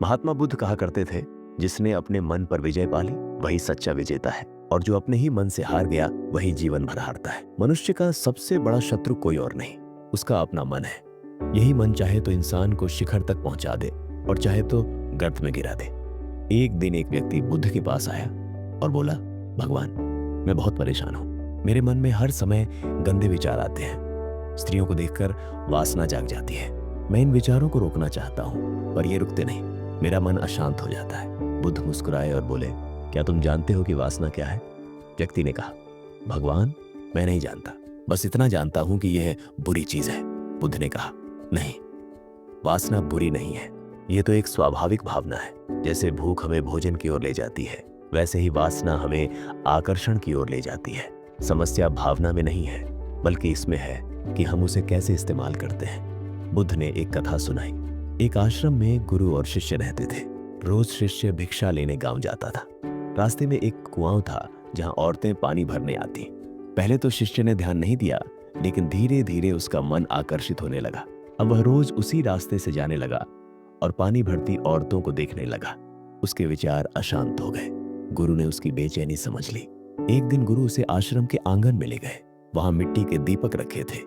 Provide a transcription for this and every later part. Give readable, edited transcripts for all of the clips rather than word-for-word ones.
महात्मा बुद्ध कहा करते थे, जिसने अपने मन पर विजय पा ली वही सच्चा विजेता है, और जो अपने ही मन से हार गया वही जीवन भर हारता है। मनुष्य का सबसे बड़ा शत्रु कोई और नहीं, उसका अपना मन है। यही मन चाहे तो इंसान को शिखर तक पहुंचा दे और चाहे तो गर्त में गिरा दे। एक दिन एक व्यक्ति बुद्ध के पास आया और बोला, भगवान, मैं बहुत परेशान हूं। मेरे मन में हर समय गंदे विचार आते हैं। स्त्रियों को देखकर वासना जाग जाती है। मैं इन विचारों को रोकना चाहता हूं, पर ये रुकते नहीं। मेरा मन अशांत हो जाता है। बुद्ध मुस्कुराए और बोले, क्या तुम जानते हो कि वासना क्या है? व्यक्ति ने कहा, भगवान, मैं नहीं जानता, बस इतना जानता हूं कि यह बुरी चीज है। बुद्ध ने कहा, नहीं, वासना बुरी नहीं है। यह तो एक स्वाभाविक भावना है। जैसे भूख हमें भोजन की ओर ले जाती है, वैसे ही वासना हमें आकर्षण की ओर ले जाती है। समस्या भावना में नहीं है, बल्कि इसमें है कि हम उसे कैसे इस्तेमाल करते हैं। बुद्ध ने एक कथा सुनाई। एक आश्रम में गुरु और शिष्य रहते थे। रोज शिष्य भिक्षा लेने गांव जाता था। रास्ते में एक कुआं था जहां औरतें पानी भरने आती। पहले तो शिष्य ने ध्यान नहीं दिया, लेकिन धीरे धीरे उसका मन आकर्षित होने लगा। अब वह रोज उसी रास्ते से जाने लगा और पानी भरती औरतों को देखने लगा। उसके विचार अशांत हो गए। गुरु ने उसकी बेचैनी समझ ली। एक दिन गुरु उसे आश्रम के आंगन में ले गए। वहां मिट्टी के दीपक रखे थे।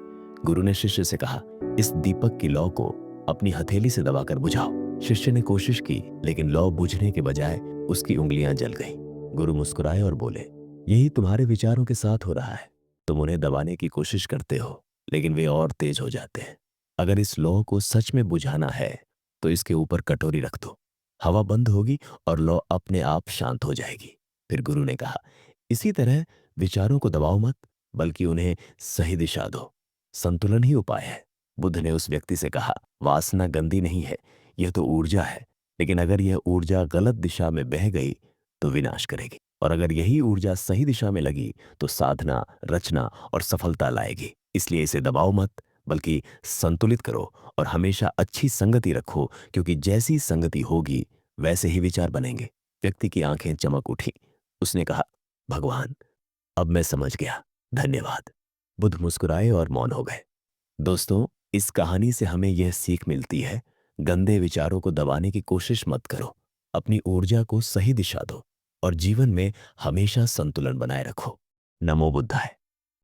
गुरु ने शिष्य से कहा, इस दीपक की लौ को अपनी हथेली से दबाकर बुझाओ। शिष्य ने कोशिश की, लेकिन लौ बुझने के बजाय उसकी उंगलियां जल गईं। गुरु मुस्कुराए और बोले, यही तुम्हारे विचारों के साथ हो रहा है। तुम उन्हें दबाने की कोशिश करते हो, लेकिन वे और तेज हो जाते हैं। अगर इस लौ को सच में बुझाना है तो इसके ऊपर कटोरी रख दो। हवा बंद होगी और लौ अपने आप शांत हो जाएगी। फिर गुरु ने कहा, इसी तरह विचारों को दबाओ मत, बल्कि उन्हें सही दिशा दो। संतुलन ही उपाय है। बुद्ध ने उस व्यक्ति से कहा, वासना गंदी नहीं है, यह तो ऊर्जा है। लेकिन अगर यह ऊर्जा गलत दिशा में बह गई तो विनाश करेगी, और अगर यही ऊर्जा सही दिशा में लगी तो साधना, रचना और सफलता लाएगी। इसलिए इसे दबाओ मत, बल्कि संतुलित करो और हमेशा अच्छी संगति रखो, क्योंकि जैसी संगति होगी वैसे ही विचार बनेंगे। व्यक्ति की आंखें चमक उठी। उसने कहा, भगवान, अब मैं समझ गया, धन्यवाद। बुद्ध मुस्कुराए और मौन हो गए। दोस्तों, इस कहानी से हमें यह सीख मिलती है, गंदे विचारों को दबाने की कोशिश मत करो। अपनी ऊर्जा को सही दिशा दो और जीवन में हमेशा संतुलन बनाए रखो। नमो बुद्धाय।